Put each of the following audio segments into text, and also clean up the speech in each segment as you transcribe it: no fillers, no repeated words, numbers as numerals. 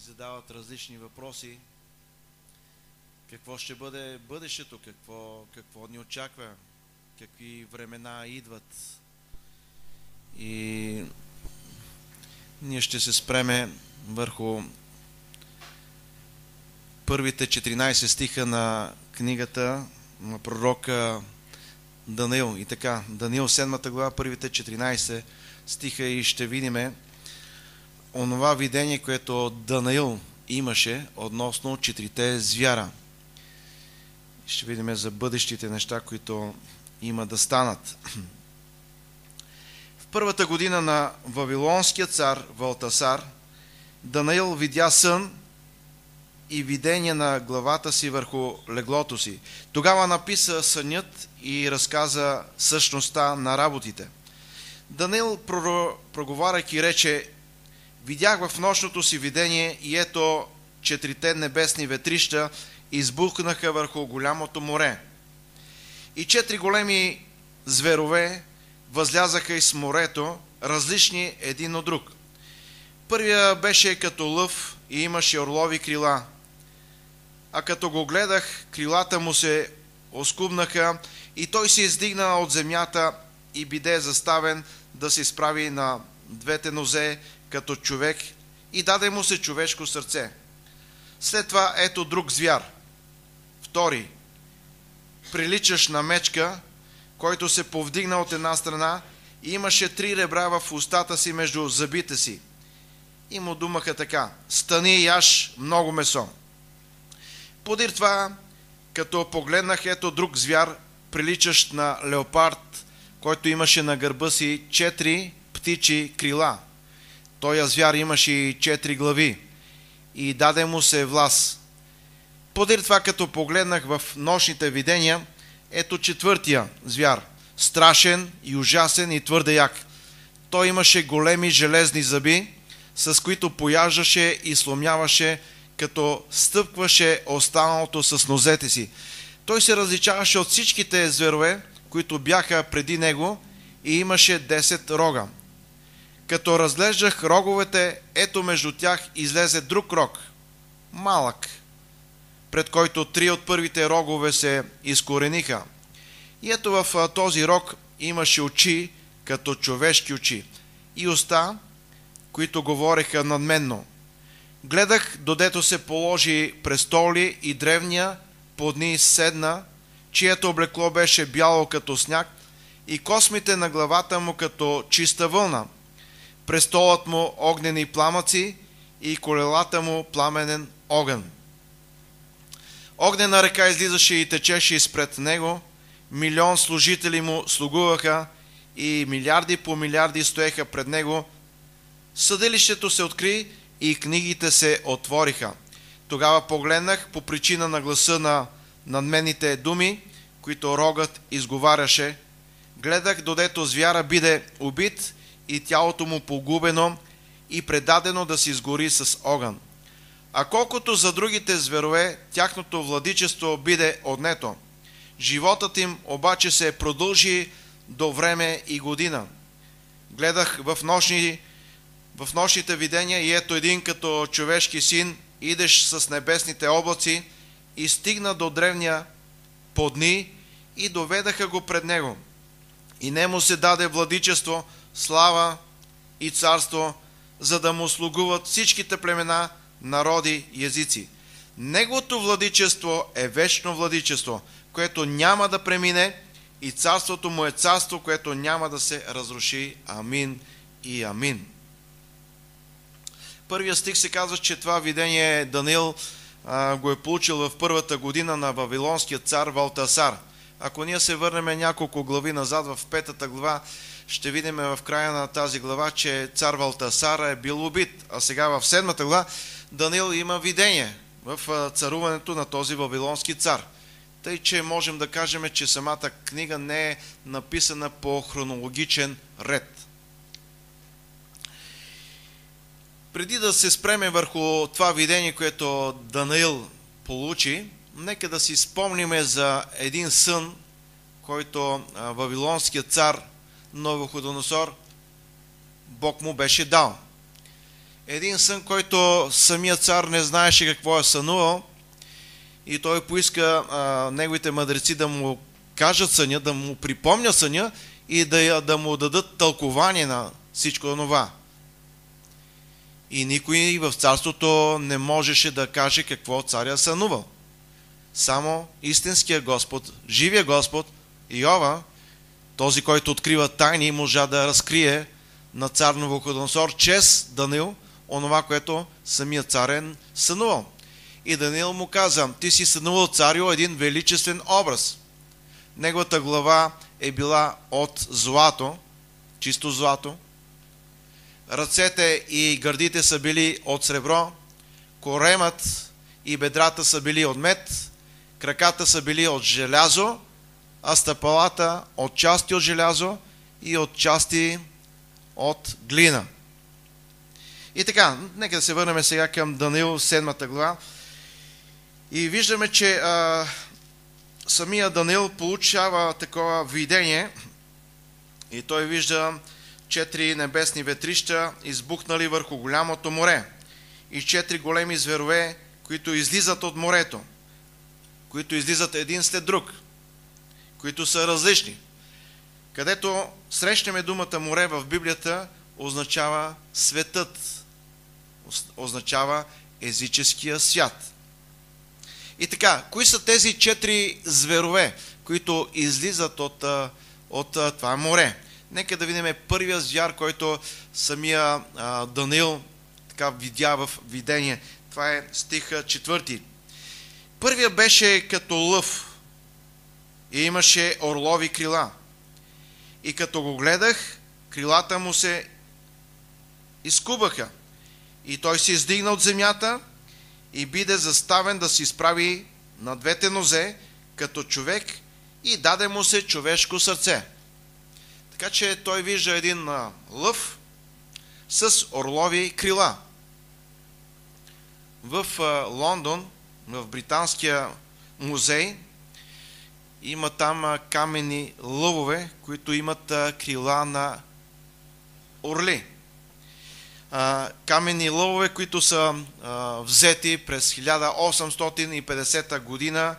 задават различни въпроси. Какво ще бъде бъдещето, какво ни очаква, какви времена идват. И ние ще се спреме върху първите 14 стиха на книгата на пророка Даниил. И така, Даниил 7 глава, първите 14 стиха, и ще видим онова видение, което Даниил имаше относно 4 звяра. Ще видим за бъдещите неща, които има да станат. В първата година на Вавилонския цар Валтасар, Даниил видя сън и видение на главата си върху леглото си. Тогава написа сънят и разказа същността на работите. Даниил, проговаряйки, рече: видях в нощното си видение, и ето 4 небесни ветрища избухнаха върху голямото море. И 4 големи зверове възлязаха из морето, различни един от друг. Първия беше като лъв и имаше орлови крила, а като го гледах, крилата му се оскубнаха и той се издигна от земята и биде заставен да се изправи на 2 нозе като човек, и даде му се човешко сърце. След това ето друг звяр, втори, приличащ на мечка, който се повдигна от една страна и имаше 3 ребра в устата си между зъбите си. И му думаха така: стани и яж много месо. Подир това, като погледнах, ето друг звяр, приличащ на леопард, който имаше на гърба си 4 птичи крила. Тоя звяр имаше и 4 глави, и даде му се власт. Подир това, като погледнах в нощните видения, ето 4 звяр, страшен и ужасен и твърде як. Той имаше големи железни зъби, с които пояждаше и сломяваше, като стъпкваше останалото с нозете си. Той се различаваше от всичките зверове, които бяха преди него, и имаше 10 рога. Като разглеждах роговете, ето между тях излезе друг рог, малък, пред който 3 от първите рогове се изкорениха. И ето в този рог имаше очи, като човешки очи, и уста, които говореха надменно. Гледах, додето се положи престоли, и древния под ни седна, чието облекло беше бяло като сняг, и космите на главата му като чиста вълна. Престолът му огнени пламъци, и колелата му пламенен огън. Огнена река излизаше и течеше изпред него, 1 000 000 служители му слугуваха, и милиарди по милиарди стоеха пред него. Съдилището се откри и книгите се отвориха. Тогава погледнах по причина на гласа на надменните думи, които рогът изговаряше. Гледах, додето звяра биде убит и тялото му погубено и предадено да се изгори с огън. А колкото за другите зверове, тяхното владичество биде отнето. Животът им обаче се продължи до време и година. Гледах в нощните видения, и ето един като човешки син, идеш с небесните облаци, и стигна до древния под дни, и доведаха го пред него. И нему се даде владичество, слава и царство, за да му слугуват всичките племена, народи и езици. Неговото владичество е вечно владичество, което няма да премине, и царството му е царство, което няма да се разруши. Амин и амин. Първия стих се казва, че това видение Даниил го е получил в първата година на Вавилонския цар Валтасар. Ако ние се върнем няколко глави назад, в 5 глава, ще видим в края на тази глава, че цар Валтасар е бил убит. А сега в 7 глава Даниил има видение в царуването на този вавилонски цар. Тъй, че можем да кажем, че самата книга не е написана по хронологичен ред. Преди да се спреме върху това видение, което Даниил получи, нека да си спомниме за един сън, който вавилонският цар Навуходоносор, Бог му беше дал. един сън, който самият цар не знаеше какво е сънувал, и той поиска неговите мъдреци да му кажат съня, да му припомнят съня и да му дадат тълкование на всичко това. И никой в царството не можеше да каже какво царя сънувал. Само истинския Господ, живия Господ, Йова, този, който открива тайни, можа да разкрие на цар Навуходоносор чрез Даниил онова, което самият царен сънувал. И Даниил му каза: ти си сънувал, царю, един величествен образ. Неговата глава е била от злато, чисто злато. Ръцете и гърдите са били от сребро. Коремът и бедрата са били от мед. Краката са били от желязо, а стъпалата от части от желязо и от части от глина. И така, нека да се върнем сега към Даниил 7 глава. И виждаме, че самия Даниил получава такова видение и той вижда 4 небесни ветрища, избухнали върху голямото море, и 4 големи зверове, които излизат от морето, които излизат един след друг, които са различни. Където срещнем думата море в Библията, означава светът, означава езическия свят. И така, кои са тези 4 зверове, които излизат от това море? Нека да видим първия звяр, който самия Даниил така видя в видение. Това е стих 4. Първия беше като лъв и имаше орлови крила. И като го гледах, крилата му се изкубаха. И той се издигна от земята и биде заставен да се изправи на двете нозе, като човек, и даде му се човешко сърце. Така че той вижда един лъв с орлови крила. В Лондон, в Британския музей, има там каменни лъвове, които имат крила на орли. Каменни лъвове, които са взети през 1850 година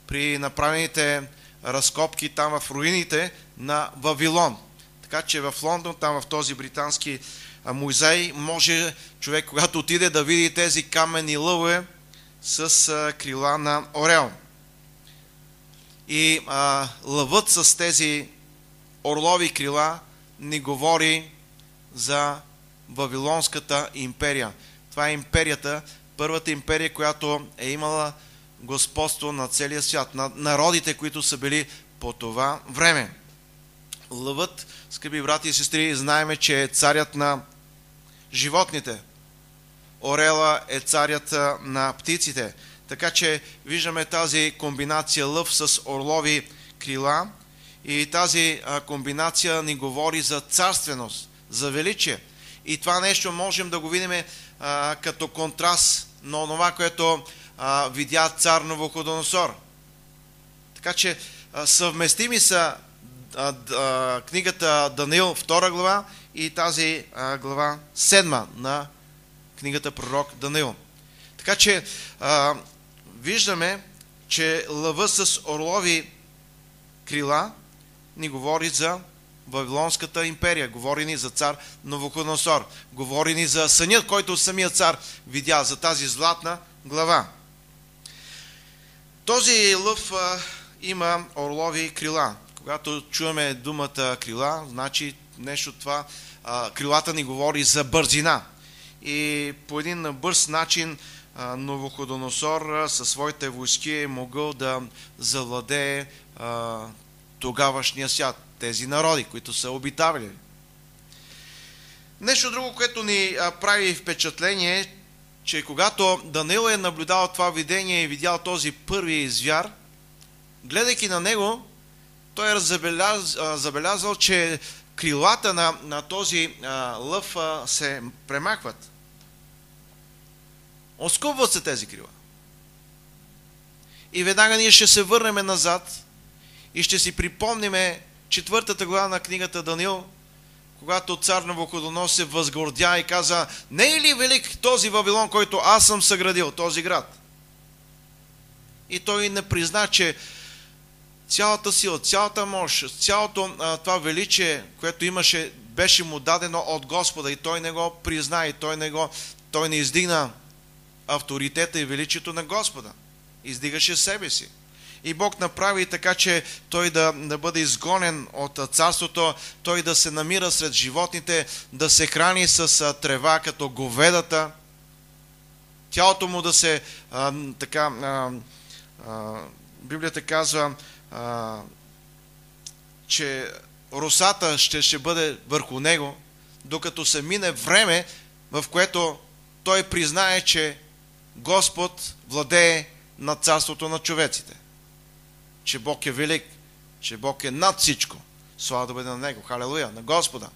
при направените разкопки там в руините на Вавилон. Така че в Лондон, там в този британски музей, може човек, когато отиде, да види тези каменни лъвове с крила на орел. И лъвът с тези орлови крила ни говори за Вавилонската империя. Това е империята, първата империя, която е имала господство на целия свят, на народите, които са били по това време. Лъвът, скъпи брати и сестри, знаеме, че е царят на животните. Орела е царят на птиците. Така че виждаме тази комбинация лъв с орлови крила, и тази комбинация ни говори за царственост, за величие. И това нещо можем да го видим като контраст на това, което видя цар Навуходоносор. Така че съвместими са книгата Даниил 2 глава и тази глава 7 на книгата пророк Даниил. Така че виждаме, че лъва с орлови крила ни говори за Вавилонската империя, говори ни за цар Навуходоносор, говори ни за съня, който самият цар видя, за тази златна глава. Този лъв има орлови крила. Когато чуваме думата крила, значи нещо това, крилата ни говори за бързина. И по един бърз начин Навуходоносор със своите войски е могъл да завладее тогавашния свят, тези народи, които са обитавали. Нещо друго, което ни прави впечатление, че когато Даниил е наблюдал това видение и видял този първи звяр, гледайки на него, той е забелязал, че крилата на този лъв се премахват. Оскубват се тези крила. И веднага ние ще се върнем назад и ще си припомниме 4 глава на книгата Даниил, когато цар Навуходоносор се възгордя и каза: не е ли велик този Вавилон, който аз съм съградил, този град? И той не призна, че цялата сила, цялата мощ, цялото това величие, което имаше, беше му дадено от Господа, и той не го призна, и той не издигна авторитета и величието на Господа. Издигаше себе си. И Бог направи така, че той да бъде изгонен от царството, той да се намира сред животните, да се храни с трева, като говедата, тялото му да се Библията казва, че росата ще бъде върху него, докато се мине време, в което той признае, че Господ владее над царството на човеците. Че Бог е велик, че Бог е над всичко. Слава да бъде на Него. Халелуя, на Господа.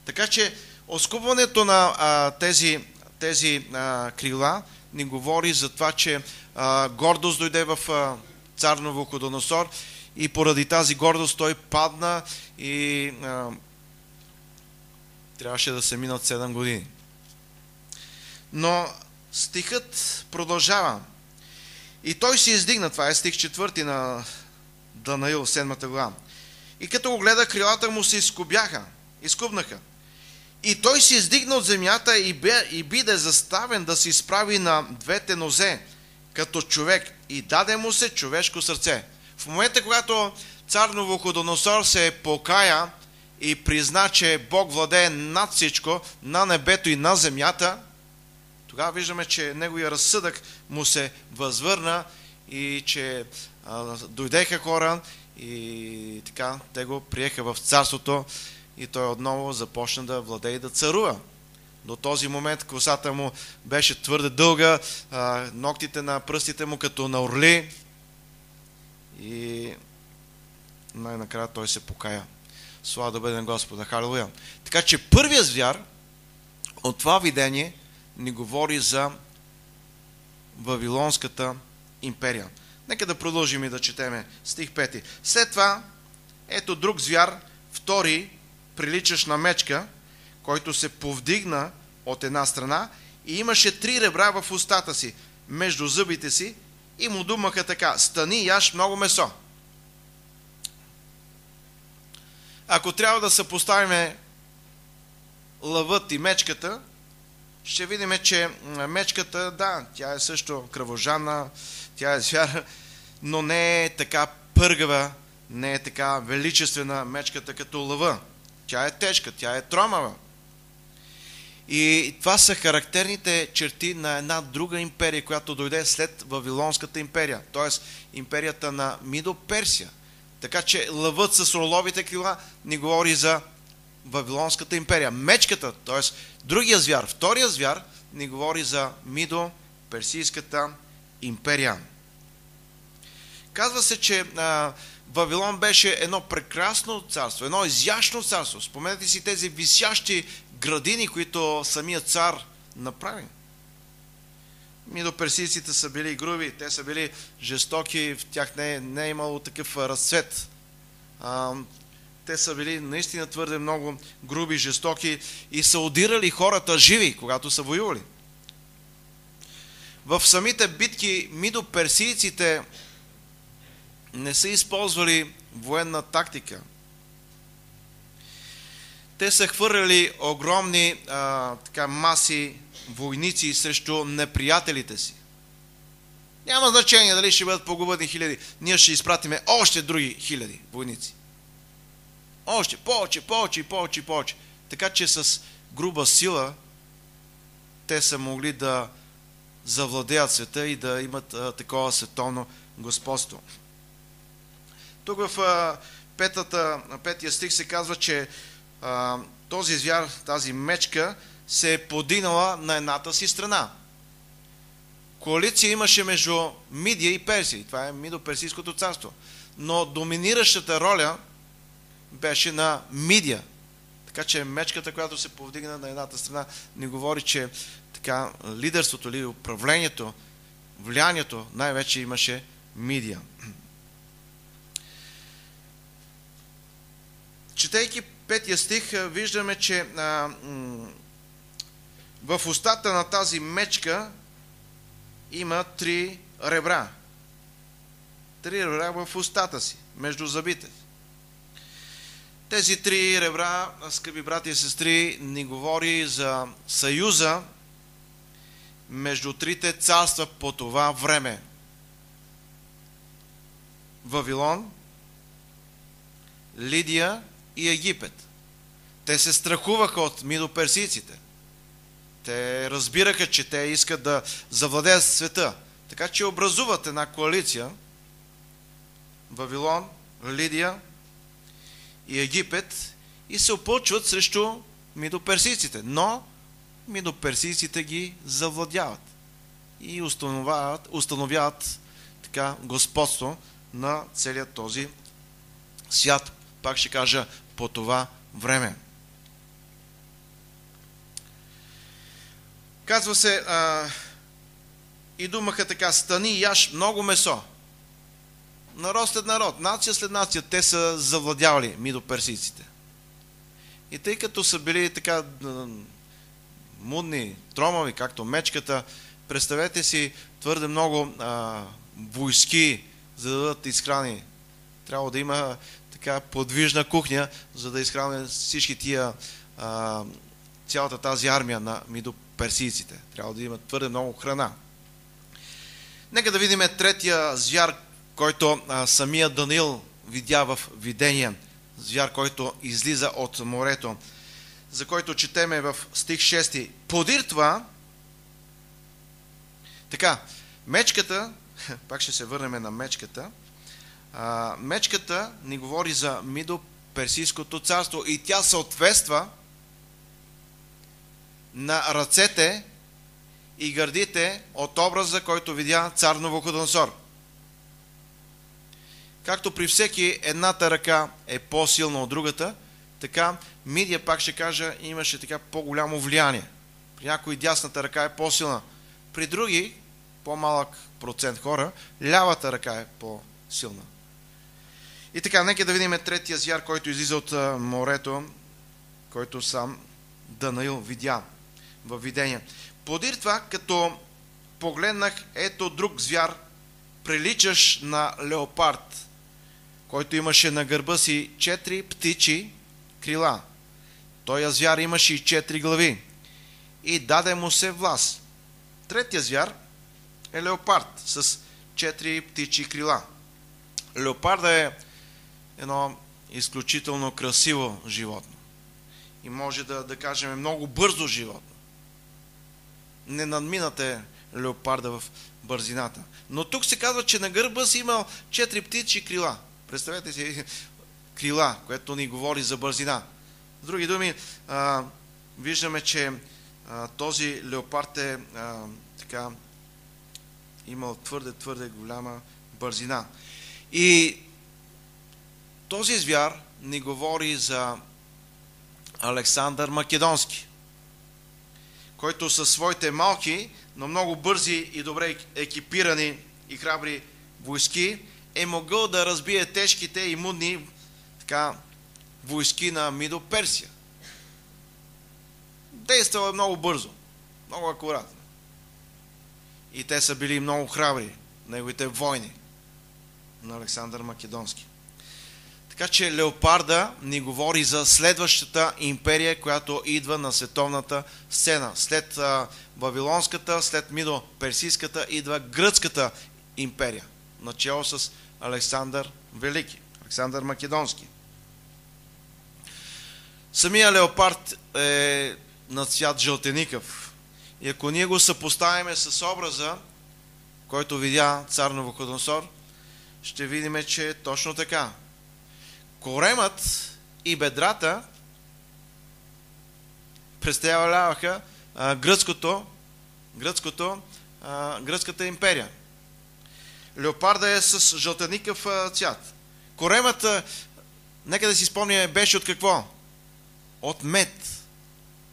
Така че оскубването на тези крила ни говори за това, че гордост дойде в цар Навуходоносор, и поради тази гордост той падна и трябваше да се минат 7 години. Но стихът продължава. И той се издигна, това е стих 4 на Данаил, 7 глава. И като го гледа, крилата му се изкубнаха. И той се издигна от земята и биде заставен да се изправи на двете нозе, като човек, и даде му се човешко сърце. В момента, когато цар Навуходоносор се покая и призна, че Бог владее над всичко, на небето и на земята, тогава виждаме, че неговия разсъдък му се възвърна и че дойдеха хора и така те го приеха в царството, и той отново започна да владее и да царува. До този момент косата му беше твърде дълга, ногтите на пръстите му като на орли, и най-накрая той се покая. Слава да бъде на Господа. Халелуя. Така че първият звяр от това видение ни говори за Вавилонската империя. Нека да продължим и да четеме стих 5. След това, ето друг звяр, втори, приличащ на мечка, който се повдигна от една страна и имаше 3 ребра в устата си, между зъбите си, и му думаха така: стани, яж много месо. Ако трябва да съпоставим лъвът и мечката, ще видим, че мечката, да, тя е също кръвожадна, тя е звяр, но не е така пъргава, не е така величествена мечката като лъва. Тя е тежка, тя е тромава. И това са характерните черти на една друга империя, която дойде след Вавилонската империя, т.е. империята на Мидо-Персия. Така че лъвът с орловите крила ни говори за Вавилонската империя. Мечката, т.е. другия звяр, втория звяр, ни говори за Мидо-Персийската империя. Казва се, че Вавилон беше едно прекрасно царство, едно изящно царство. Спомнете си тези висящи градини, които самият цар направи. Мидоперсийците са били груби, те са били жестоки, в тях не е имало такъв разцвет. Те са били наистина твърде много груби, жестоки и са удирали хората живи, когато са воювали. В самите битки мидоперсийците не са използвали военна тактика. Те са хвърляли огромни маси войници срещу неприятелите си. Няма значение дали ще бъдат погубени хиляди. Ние ще изпратиме още други хиляди войници. Още, повече. Така че с груба сила те са могли да завладеят света и да имат такова световно господство. Тук в петия стих се казва, че този звяр, тази мечка се е подигнала на едната си страна. Коалиция имаше между Мидия и Персия. Това е Мидо-Персийското царство. Но доминиращата роля беше на Мидия. Така че мечката, която се повдигна на едната страна, ни говори, че така лидерството или управлението, влиянието най-вече имаше Мидия. Четейки 5 стих виждаме, че в устата на тази мечка има 3 ребра. 3 ребра в устата си, между зъбите. Тези 3 ребра, скъпи брати и сестри, ни говори за съюза между трите царства по това време. Вавилон, Лидия и Египет. Те се страхуваха от мидоперсийците. Те разбираха, че те искат да завладеят света. Така че образуват една коалиция. Вавилон, Лидия и Египет и се опълчват срещу мидоперсийците. Но мидоперсийците ги завладяват и установяват така господство на целият този свят. Пак ще кажа, по това време. Казва се, и думаха така: стани и яш много месо. Народ след народ, нация след нация, те са завладявали мидоперсийците. И тъй като са били така мудни, тромави, както мечката, представете си твърде много войски, за да бъдат изхрани. Трябва да има така подвижна кухня, за да изхранят всички тия, цялата тази армия на мидоперсийците. Трябва да има твърде много храна. Нека да видим третия звяр, който самия Даниил видя в видение. Звяр, който излиза от морето, за който четеме в стих 6. Подир това, така, мечката, пак ще се върнем на мечката, мечката ни говори за Мидо-Персийското царство и тя съответства на ръцете и гърдите от образа, който видя цар Навуходоносор. Както при всеки едната ръка е по-силна от другата, така Мидия, пак ще кажа, имаше така по-голямо влияние. При някой дясната ръка е по-силна. При други, по-малък процент хора, лявата ръка е по-силна. И така, нека да видим третия звяр, който излиза от морето, който сам Данаил видя във видение. Подир това, като погледнах, ето друг звяр, приличащ на леопард, който имаше на гърба си 4 птичи крила. Той звяр имаше и 4 глави и даде му се власт. Третия звяр е леопард с 4 птичи крила. Леопарда е едно изключително красиво животно и може да кажем много бързо животно. Не надминате леопарда в бързината. Но тук се казва, че на гърба си имал 4 птичи крила. Представете си крила, което ни говори за бързина. С други думи, виждаме, че този леопард е така имал твърде голяма бързина. И този звяр ни говори за Александър Македонски, който със своите малки, но много бързи и добре екипирани и храбри войски е могъл да разбие тежките и мудни така, войски на Мидо-Персия. Действал е много бързо, много акуратно. И те са били много храбри, неговите войни на Александър Македонски. Така че леопарда ни говори за следващата империя, която идва на световната сцена. След Вавилонската, след Мидо-Персийската идва Гръцката империя, начало с Александър Велики, Александър Македонски. Самия леопард е на цвят жълтеникъв. И ако ние го съпоставим с образа, който видя цар Навуходоносор, ще видим, че е точно така. Коремът и бедрата представляваха гръцката империя. Леопарда е с жълтеникъв цвят. Коремът, нека да си спомня, беше от какво? От мед.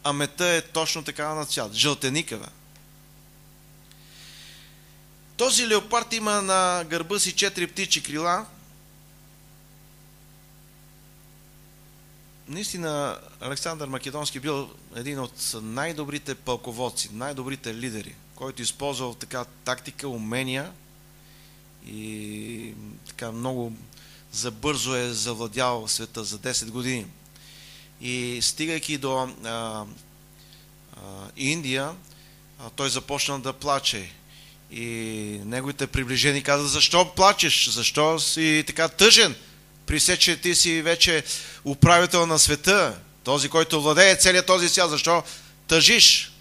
А медта е точно такава на цвят. Жълтеникава. Този леопард има на гърба си 4 птичи крила. наистина Александър Македонски бил един от най-добрите пълководци, най-добрите лидери, който използвал така тактика, умения и така много забързо е завладял света за 10 години. И стигайки до Индия, той започна да плаче. И неговите приближени каза: защо плачеш? Защо си така тъжен? При все, че ти си вече управител на света, този, който владее целият този свят, защо тъжиш?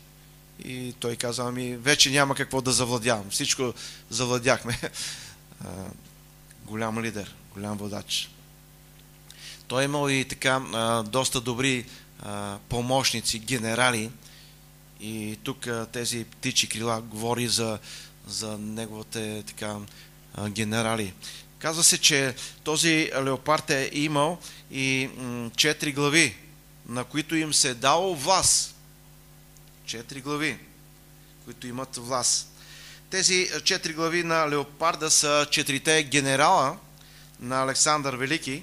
И той каза: ами вече няма какво да завладявам. Всичко завладяхме. Голям лидер, голям водач. Той е имал и така доста добри помощници, генерали. И тук тези птичи крила говори за неговите така генерали. Казва се, че този леопард е имал и 4 глави, на които им се е дало власт. 4 глави, които имат власт. Тези 4 глави на леопарда са 4-те генерала на Александър Велики,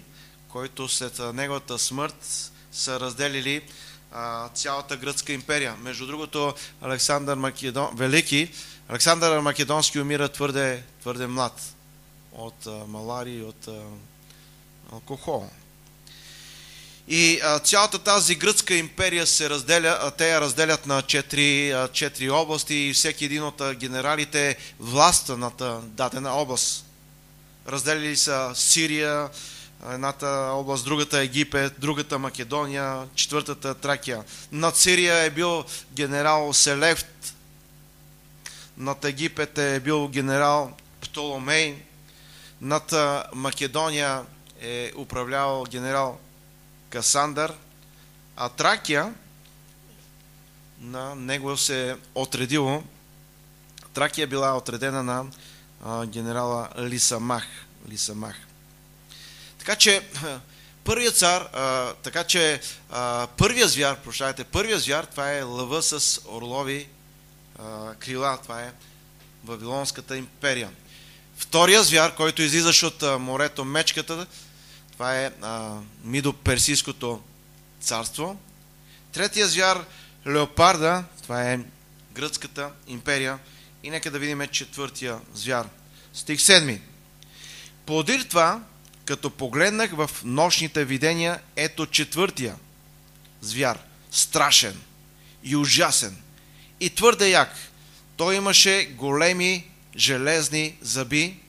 който след неговата смърт са разделили цялата гръцка империя. Между другото, Александър Македонски умира твърде млад от малария и от алкохол. И цялата тази гръцка империя се разделя, те я разделят на 4 области и всеки един от генералите властва над дадена област. Разделили са Сирия, едната област, другата Египет, другата Македония, четвъртата Тракия. Над Сирия е бил генерал Селевт, над Египет е бил генерал Птоломей, над Македония е управлявал генерал Касандър, а Тракия на него се отредило. Тракия била отредена на генерала Лисамах. Така че първият звяр, това е лъва с орлови крила, това е Вавилонската империя. Втория звяр, който излизаш от морето, мечката, това е Мидо-Персийското царство. Третия звяр, леопарда, това е Гръцката империя. И нека да видим четвъртия звяр. Стих 7. Подир това, като погледнах в нощните видения, ето четвъртия звяр, страшен и ужасен и твърде як. Той имаше големи железни зъби,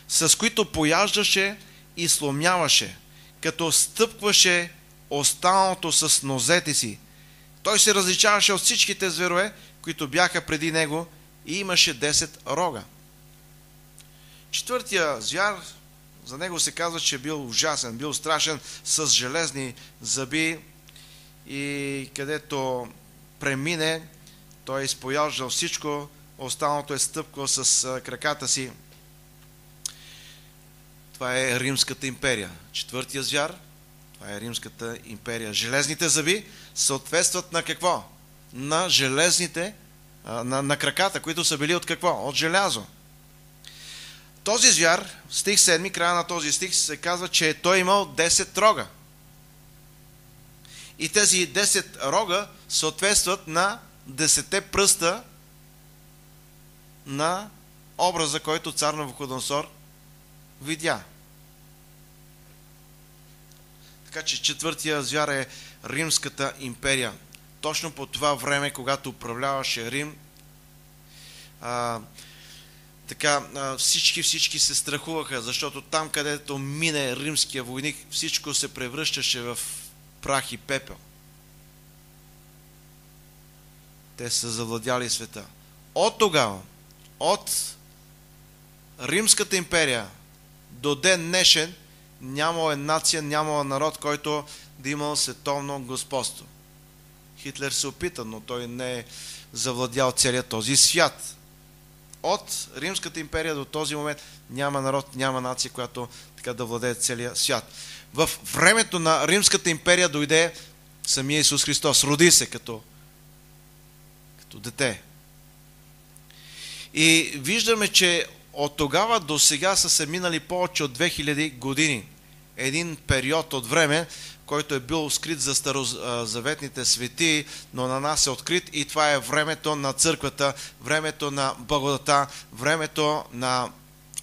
с които пояждаше и сломяваше, като стъпкваше останалото с нозете си. Той се различаваше от всичките зверове, които бяха преди него, и имаше 10 рога. Четвъртия звяр, за него се казва, че бил ужасен, бил страшен, с железни зъби, и където премине, той е изпояждал всичко, останалото е стъпкал с краката си. Това е Римската империя. Четвъртия звяр, това е Римската империя. Железните зъби съответстват на какво? На железните, на краката, които са били от какво? От желязо. Този звяр, стих 7, края на този стих се казва, че той имал 10 рога. И тези 10 рога съответстват на 10 пръста на образа, който цар Навуходоносор видя. Така че четвъртия звяр е Римската империя. Точно по това време, когато управляваше Рим, всички се страхуваха, защото там, където мине римския войник, всичко се превръщаше в прах и пепел. Те са завладяли света. От тогава, от Римската империя до ден днешен, нямало нация, нямало народ, който да имал световно господство. Хитлер се опита, но той не е завладял целият този свят. От Римската империя до този момент няма народ, няма нация, която така да владее целия свят. В времето на Римската империя дойде самия Исус Христос. Роди се като дете. И виждаме, че от тогава до сега са се минали повече от 2000 години. Един период от време, който е бил скрит за старозаветните светии, но на нас е открит и това е времето на църквата, времето на благодата, времето на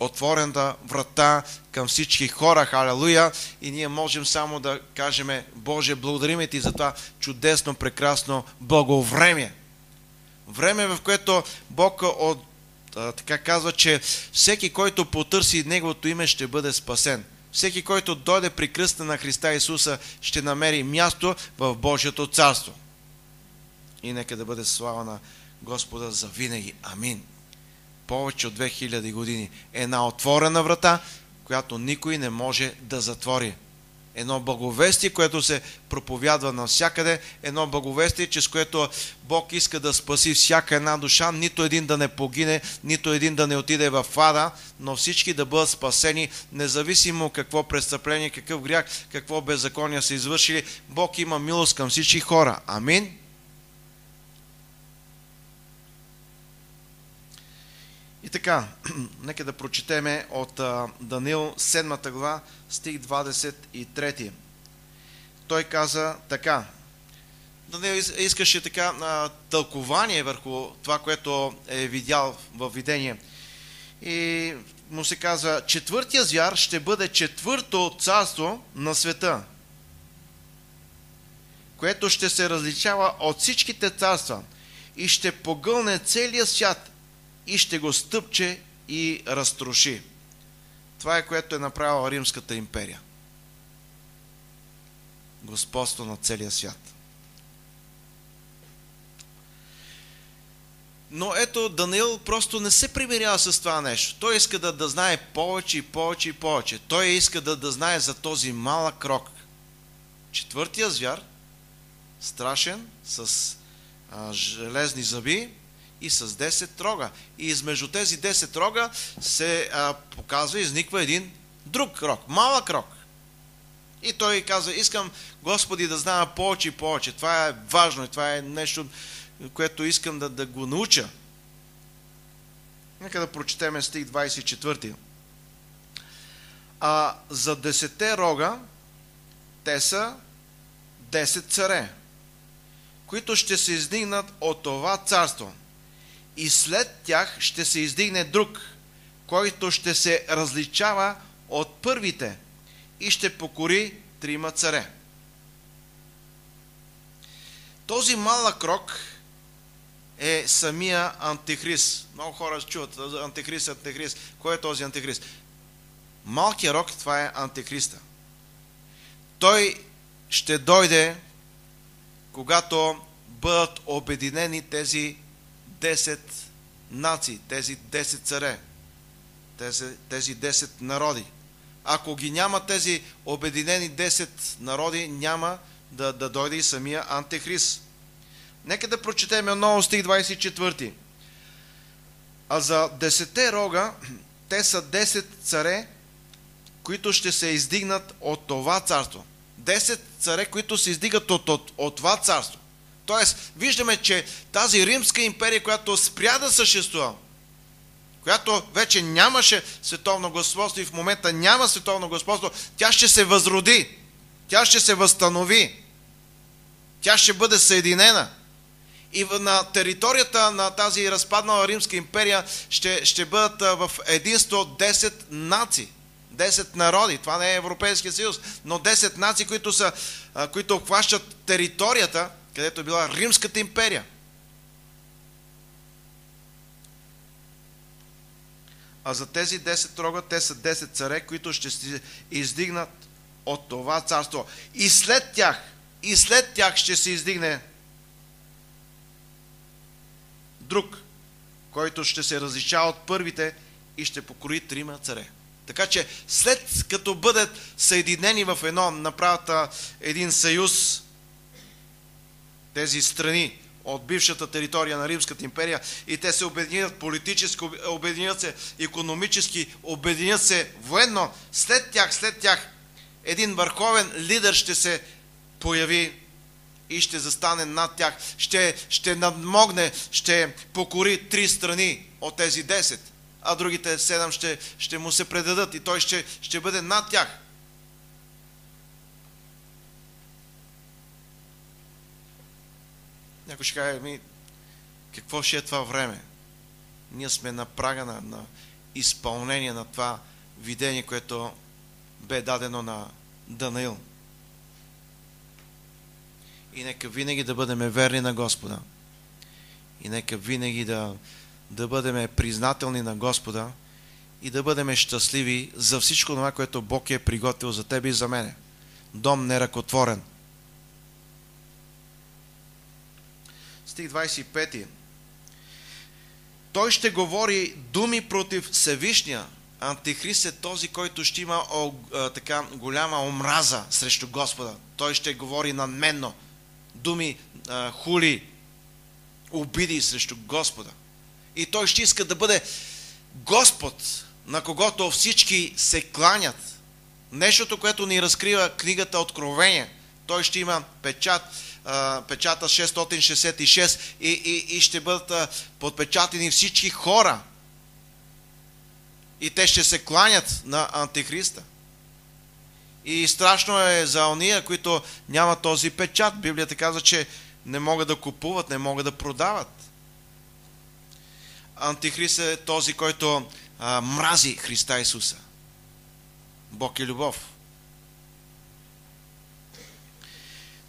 отворената врата към всички хора, халелуя, и ние можем само да кажем: Боже, благодарим Ти за това чудесно, прекрасно благовремие. Време, в което Бог така казва, че всеки, който потърси Неговото име, ще бъде спасен. Всеки, който дойде при кръста на Христа Исуса, ще намери място в Божието царство. И нека да бъде слава на Господа за винаги. Амин. Повече от 2000 години. Една отворена врата, която никой не може да затвори. Едно благовестие, което се проповядва навсякъде. Едно благовестие, чрез което Бог иска да спаси всяка една душа. Нито един да не погине, нито един да не отиде в ада, но всички да бъдат спасени, независимо какво престъпление, какъв грях, какво беззаконие са извършили. Бог има милост към всички хора. Амин. И така, нека да прочетеме от Даниил 7 глава, стих 23. Той каза така. Даниил искаше така тълкование върху това, което е видял във видение. И му се казва: четвъртия звяр ще бъде четвърто царство на света, което ще се различава от всичките царства и ще погълне целия свят и ще го стъпче и разтроши. Това е, което е направила Римската империя. Господство на целия свят. Но ето, Даниил просто не се примирява с това нещо. Той иска да знае повече и повече и повече. Той иска да знае за този малък рог. Четвъртия звяр, страшен, с железни зъби и с 10 рога. И измежду тези 10 рога се показва, изниква един друг рог, малък рог. И той казва: искам, Господи, да знам повече и повече. Това е важно и това е нещо, което искам да го науча. Нека да прочетем стих 24. А за 10 рога, те са 10 царе, които ще се издигнат от това царство. И след тях ще се издигне друг, който ще се различава от първите и ще покори 3 царе. Този малък рог е самия Антихрист. Много хора чуват Антихрист, Антихрист. Кой е този Антихрист? Малкият рог, това е Антихриста. Той ще дойде, когато бъдат обединени тези 10 нации, тези 10 царе, тези 10 народи. Ако ги няма тези обединени 10 народи, няма да дойде и самия Антихрист. Нека да прочетем отново стих 24. А за 10 рога, те са 10 царе, които ще се издигнат от това царство. 10 царе, които се издигат от това царство. Тоест, виждаме, че тази Римска империя, която спря да съществува, която вече нямаше световно господство и в момента няма световно господство, тя ще се възроди, тя ще се възстанови, тя ще бъде съединена. И на територията на тази разпаднала Римска империя ще бъдат в единство 10 нации, 10 народи. Това не е Европейския съюз, но 10 нации, които обхващат територията, където е била Римската империя. А за тези 10 рога, те са 10 царе, които ще се издигнат от това царство. И след тях ще се издигне друг, който ще се различава от първите и ще покори 3 царе. Така че след като бъдат съединени в направят един съюз, тези страни от бившата територия на Римската империя, и те се обединят политически, обединят се икономически, обединят се военно, след тях един върховен лидер ще се появи и ще застане над тях, ще надмогне, ще покори 3 страни от тези 10, а другите 7 ще му се предадат и той ще бъде над тях. Някой ще каже, какво ще е това време? Ние сме на прага на изпълнение на това видение, което бе дадено на Данаил. И нека винаги да бъдем верни на Господа. И нека винаги да бъдем признателни на Господа и да бъдем щастливи за всичко това, което Бог е приготвил за тебе и за мене. Дом неръкотворен. Стих 25. Той ще говори думи против Всевишния. Антихрист е този, който ще има така голяма омраза срещу Господа. Той ще говори надменно. Думи, хули, обиди срещу Господа. И той ще иска да бъде Господ, на когото всички се кланят. Нещото, което ни разкрива книгата Откровение. Той ще има печата 666 и ще бъдат подпечатени всички хора. И те ще се кланят на Антихриста. И страшно е за ония, които нямат този печат. Библията казва, че не могат да купуват, не могат да продават. Антихрист е този, който мрази Христа Исуса. Бог е любов.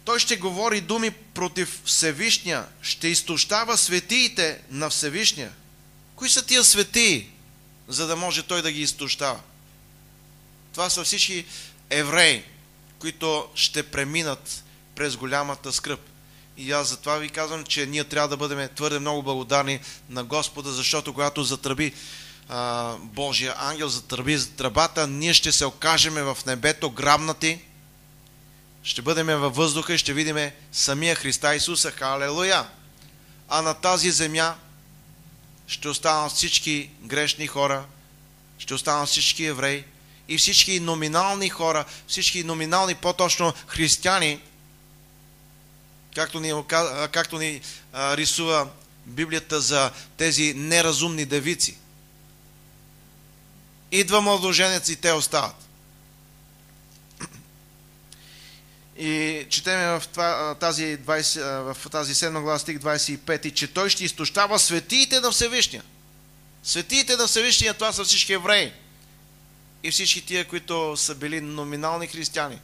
Той ще говори думи против Всевишния, ще изтощава светиите на Всевишния. Кои са тия светии, за да може той да ги изтощава? Това са всички евреи, които ще преминат през голямата скръб. И аз затова ви казвам, че ние трябва да бъдем твърде много благодарни на Господа, защото когато затръби Божия ангел, затръби тръбата, ние ще се окажем в небето грабнати, ще бъдем във въздуха и ще видим самия Христа Исуса. Халелуя! А на тази земя ще останат всички грешни хора, ще останат всички евреи и всички номинални хора, всички номинални, по-точно християни, както ни рисува Библията за тези неразумни девици. Идва младоженец и те остават. И четеме в тази 7 глава стих 25, че той ще изтощава светиите на Всевишния. Светиите на Всевишния, това са всички евреи. И всички тия, които са били номинални християни.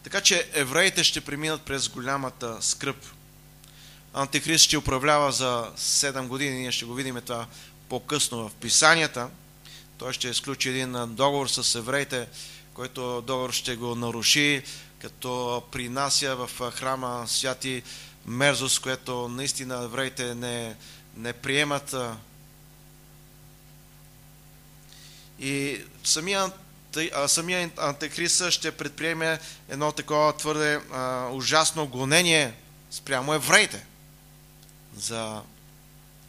Така че евреите ще преминат през голямата скръб. Антихрист ще управлява за 7 години, ние ще го видим това по-късно в Писанията. Той ще изключи един договор с евреите, който договор ще го наруши, като принася в храма святи мерзост, което наистина евреите не приемат. И самия Антихрист ще предприеме едно такова твърде ужасно гонение спрямо евреите за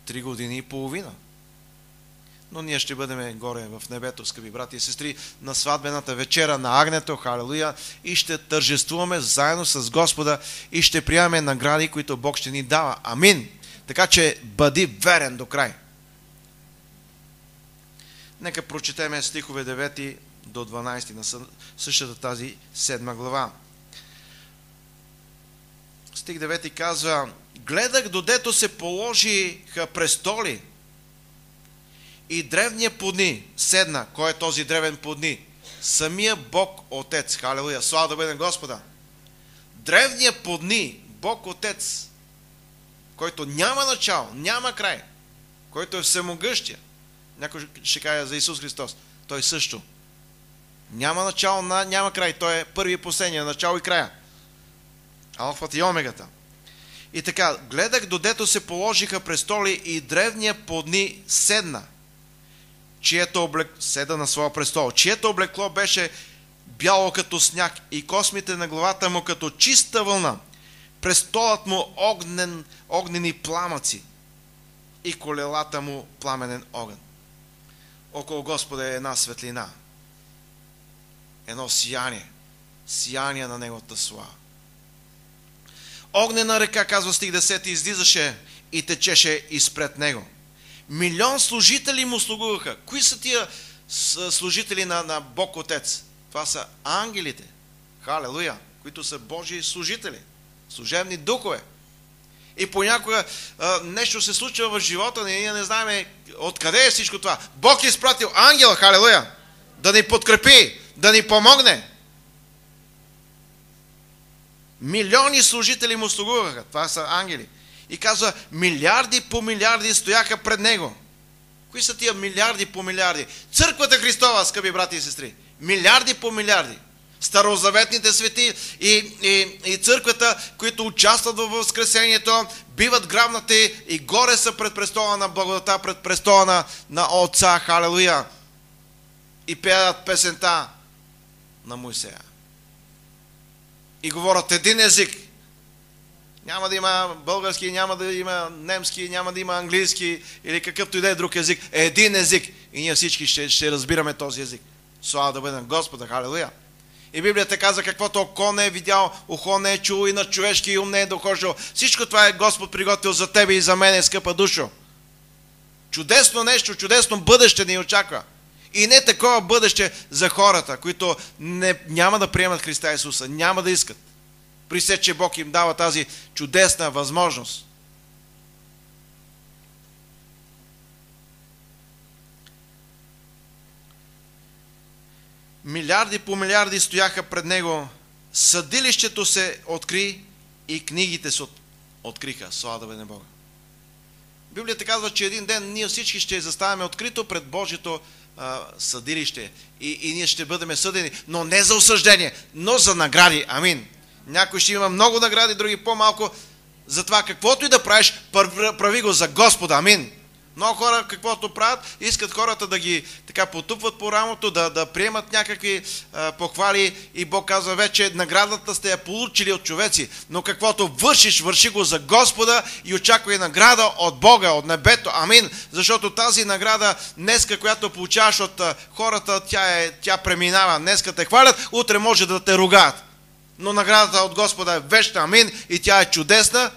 3 години и половина. Но ние ще бъдем горе в небето, скъпи брати и сестри, на сватбената вечера на Агнето, халелуя, и ще тържествуваме заедно с Господа и ще приемаме награди, които Бог ще ни дава. Амин! Така че бъди верен до край. Нека прочетеме стихове 9 до 12 на същата тази 7 глава. Стих 9 казва: гледах, додето се положиха престоли и древния подни седна. Кой е този древен подни? Самия Бог Отец. Халелуя! Слава да бъде на Господа! Древния подни, Бог Отец, който няма начало, няма край, който е всемогъщия. Някой ще каже за Исус Христос. Той също. Няма начало, няма край. Той е първи и последния, начало и края. Алфата и омегата. И така, гледах, додето се положиха престоли и древния подни седна. Седа на своя престол. Чието облекло беше бяло като сняг и космите на главата му като чиста вълна. Престолът му огнени пламъци и колелата му пламенен огън. Около Господа е една светлина. Едно сияние на Неговата слава. Огнена река, казва стих 10, излизаше и течеше изпред Него. 1 000 000 служители му слугуваха. Кои са тия служители на Бог Отец? Това са ангелите. Халелуя! Които са Божии служители. Служебни духове. И понякога нещо се случва в живота ни, ние не знаем откъде е всичко това. Бог е изпратил ангела, халелуя, да ни подкрепи, да ни помогне. Милиони служители му слугуваха. Това са ангели. И казва, милиарди по милиарди стояха пред него. Кои са тия милиарди по милиарди? Църквата Христова, скъпи брати и сестри. Милиарди по милиарди. Старозаветните свети и църквата, които участват в Възкресението, биват грабнати и горе са пред престола на благодата, пред престола на Отца, халелуя. И пеят песента на Моисея. И говорят един език. Няма да има български, няма да има немски, няма да има английски или какъвто и да е друг език. Един език. И ние всички ще разбираме този език. Слава да бъде на Господа, халелуя. И Библията каза, каквото око не е видял, ухо не е чуло и на човешки ум не е дохождал. Всичко това е Господ приготвил за тебе и за мене, скъпа душо. Чудесно нещо, чудесно бъдеще ни очаква. И не такова бъдеще за хората, които няма да приемат Христа Исуса, няма да искат. При все, че Бог им дава тази чудесна възможност. Милиарди по милиарди стояха пред него, съдилището се откри и книгите се откриха. Слава да бъде на Бога. Библията казва, че един ден ние всички ще заставаме открито пред Божието съдилище и ние ще бъдем съдени, но не за осъждение, но за награди. Амин. Някой ще има много награди, други по-малко. Затова каквото и да правиш, прави го за Господа. Амин. Много хора, каквото правят, искат хората да ги така потупват по рамото, да приемат някакви похвали и Бог казва, вече наградата сте я получили от човеци, но каквото вършиш, върши го за Господа и очаквай награда от Бога, от небето. Амин. Защото тази награда днеска, която получаваш от хората, тя преминава. Днеска те хвалят, утре може да те ругаят. Но наградата от Господа е вечна. Амин. И тя е чудесна.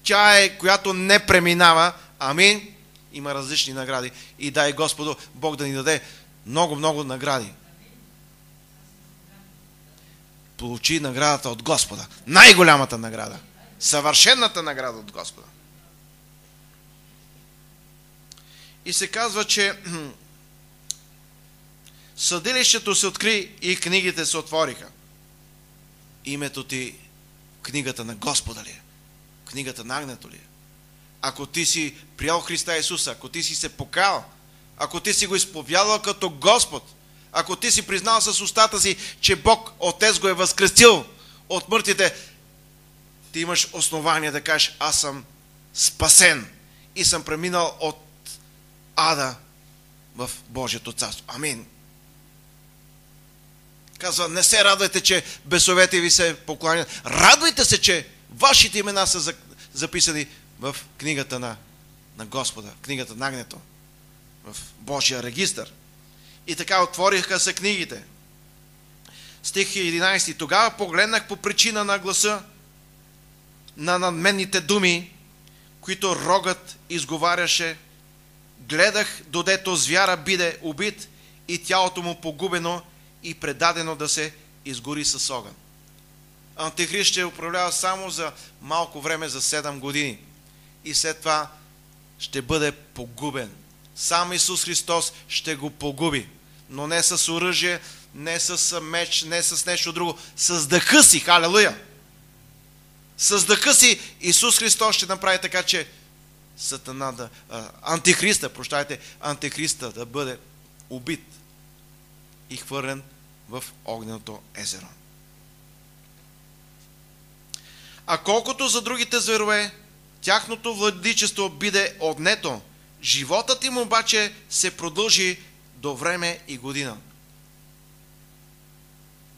Тя е, която не преминава. Амин. Има различни награди. И дай Господу Бог да ни даде много награди. Получи наградата от Господа. Най-голямата награда. Съвършената награда от Господа. И се казва, че съдилището се откри и книгите се отвориха. Името ти книгата на Господа ли е? Книгата на Агнето ли е? Ако ти си приял Христа Исуса, ако ти си се покаял, ако ти си го изповядал като Господ, ако ти си признал с устата си, че Бог Отец го е възкресил от мъртвите, ти имаш основание да кажеш, аз съм спасен и съм преминал от ада в Божието царство. Амин. Казва, не се радвайте, че бесовете ви се покланят. Радвайте се, че вашите имена са записани в книгата на Господа, в книгата на Агнето, в Божия регистър. И така отвориха се книгите. Стих 11. Тогава погледнах по причина на гласа на надменните думи, които рогът изговаряше. Гледах, додето звяра биде убит и тялото му погубено и предадено да се изгори с огън. Антихрист ще управлява само за малко време, за 7 години. И след това ще бъде погубен. Сам Исус Христос ще го погуби. Но не с оръжие, не с меч, не с нещо друго. С дъха си, халелуя! С дъха си Исус Христос ще направи така, че Антихриста да бъде убит и хвърлен в огненото езеро. А колкото за другите зверове, тяхното владичество биде отнето, животът им обаче се продължи до време и година.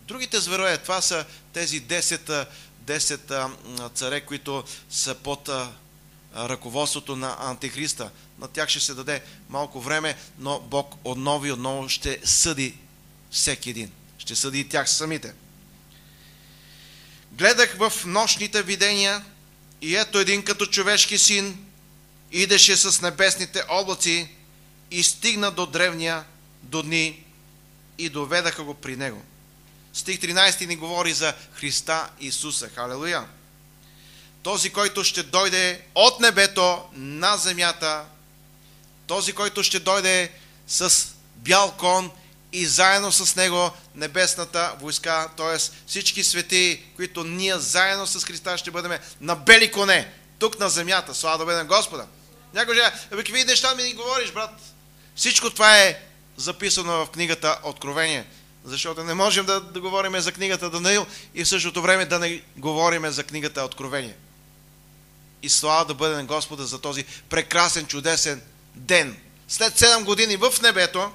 Другите зверове, това са тези 10 царе, които са под ръководството на Антихриста. На тях ще се даде малко време, но Бог отново и отново ще съди всеки един. Ще съди и тях самите. Гледах в нощните видения и ето един като човешки син идеше с небесните облаци и стигна до древния, до дни и доведаха го при него. Стих 13 ни говори за Христа Исуса. Халелуя! Този, който ще дойде от небето на земята, този, който ще дойде с бял кон и заедно с него небесната войска, т.е. всички свети, които ние заедно с Христа ще бъдем на бели коне, тук на земята. Слава да бъде на Господа! Някой же, какви неща ми ни говориш, брат? Всичко това е записано в книгата Откровение, защото не можем да говорим за книгата Даниил и в същото време да не говорим за книгата Откровение. И слава да бъде на Господа за този прекрасен, чудесен ден. След 7 години в небето,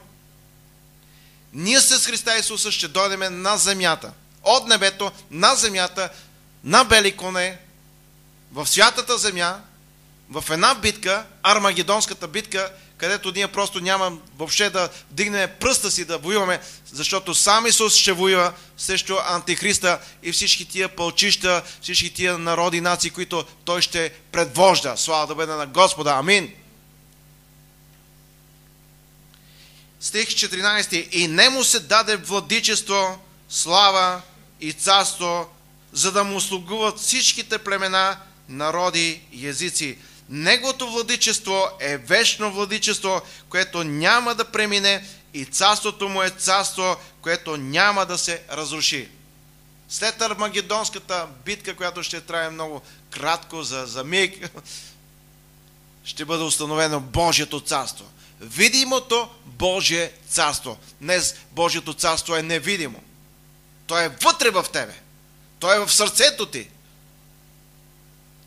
ние с Христа Исуса ще дойдем на земята. От небето на земята, на бели коне, в святата земя, в една битка, Армагедонската битка, където ние просто няма въобще да дигнем пръста си да воюваме, защото сам Исус ще воюва срещу Антихриста и всички тия пълчища, всички тия народи, нации, които той ще предвожда. Слава да бъде на Господа. Амин. Стих 14. И нему се даде владичество, слава и царство, за да му слугуват всичките племена, народи и езици. Неговото владичество е вечно владичество, което няма да премине, и царството му е царство, което няма да се разруши. След Армагедонската битка, която ще трае много кратко, за миг, ще бъде установено Божието царство. Видимото Божие царство. Днес Божието царство е невидимо. То е вътре в тебе. То е в сърцето ти.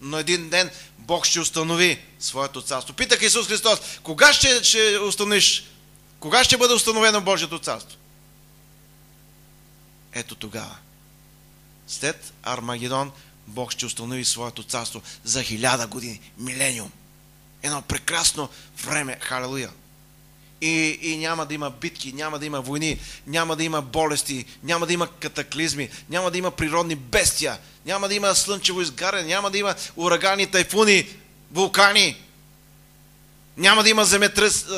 Но един ден Бог ще установи своето царство. Питах Исус Христос, кога ще установиш, кога ще бъде установено Божието царство? Ето тогава. След Армагедон Бог ще установи своето царство за 1000 години. Милениум. Едно прекрасно време. Халелуя. И няма да има битки, няма да има войни, няма да има болести, няма да има катаклизми, няма да има природни бедствия, няма да има слънчево изгаряне, няма да има урагани, тайфуни, вулкани, няма да има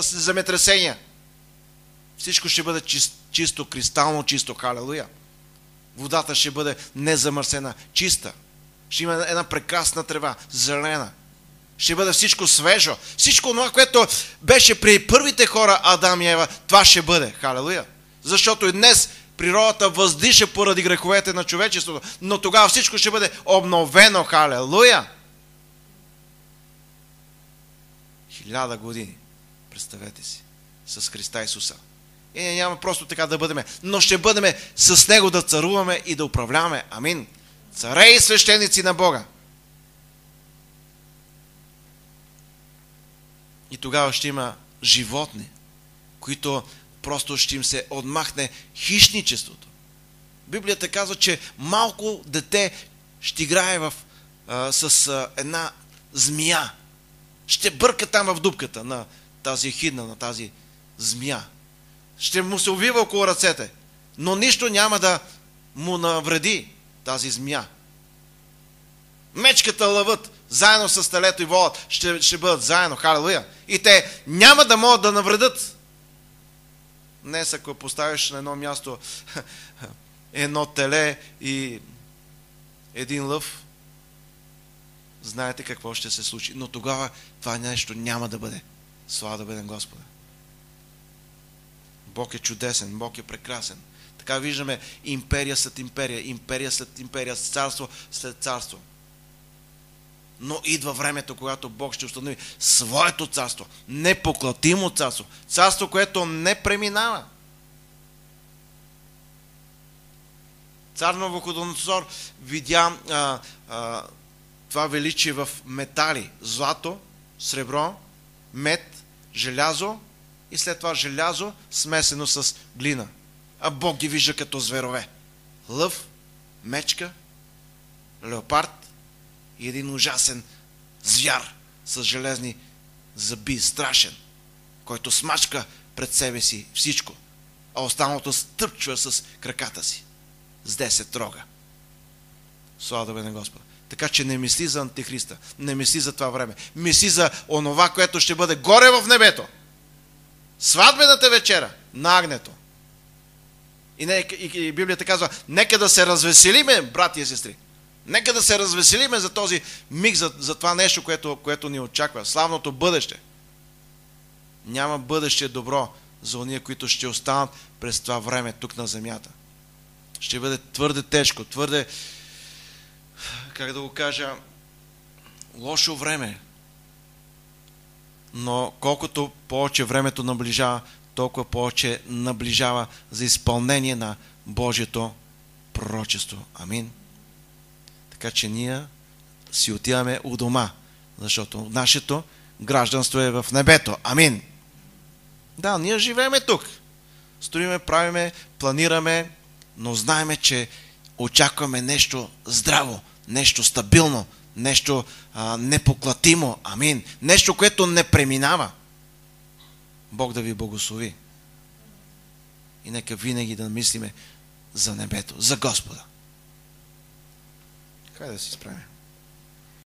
земетресения. Всичко ще бъде чисто, кристално чисто. Халелуя! Водата ще бъде незамърсена, чиста. Ще има една прекрасна трева, зелена. Ще бъде всичко свежо. Всичко това, което беше при първите хора, Адам и Ева, това ще бъде. Халелуя! Защото и днес природата въздиша поради греховете на човечеството, но тогава всичко ще бъде обновено. Халелуя! 1000 години. Представете си. С Христа Исуса. И няма просто така да бъдем, но ще бъдем с Него да царуваме и да управляваме. Амин. Царе и свещеници на Бога. И тогава ще има животни, които просто ще им се отмахне хищничеството. Библията казва, че малко дете ще играе с една змия. Ще бърка там в дупката на тази ехидна, на тази змия. Ще му се увива около ръцете, но нищо няма да му навреди тази змия. Мечката, лъвът, заедно с телето и волът ще бъдат заедно. Халелуя! И те няма да могат да навредят. Днес, ако поставиш на едно място едно теле и един лъв, знаете какво ще се случи. Но тогава това нещо няма да бъде. Слава да бъде на Господа. Бог е чудесен, Бог е прекрасен. Така виждаме империя след империя, империя след империя, царство след царство. Но идва времето, когато Бог ще установи своето царство, непоклатимо царство, царство, което не преминава. Цар Навуходоносор видя това величие в метали, злато, сребро, мед, желязо и след това желязо смесено с глина. А Бог ги вижда като зверове. Лъв, мечка, леопард и един ужасен звяр с железни зъби, страшен, който смачка пред себе си всичко, а останалото стъпчва с краката си с 10 рога. Слава да бъде на Господа. Така че не мисли за Антихриста, не мисли за това време, мисли за онова, което ще бъде горе в небето. Сватбената вечера на агнето. И Библията казва, нека да се развеселиме, брати и сестри. Нека да се развеселиме за този миг, за това нещо, което ни очаква. Славното бъдеще. Няма бъдеще добро за ония, които ще останат през това време тук на земята. Ще бъде твърде тежко, твърде, как да го кажа, лошо време. Но колкото повече времето наближава, толкова повече наближава за изпълнение на Божието пророчество. Амин. Така че ние си отиваме у дома, защото нашето гражданство е в небето. Амин. Да, ние живееме тук. Строиме, правиме, планираме, но знаеме, че очакваме нещо здраво, нещо стабилно, нещо непоклатимо. Амин. Нещо, което не преминава. Бог да ви благослови. И нека винаги да мислиме за небето, за Господа. Хайде да си справим.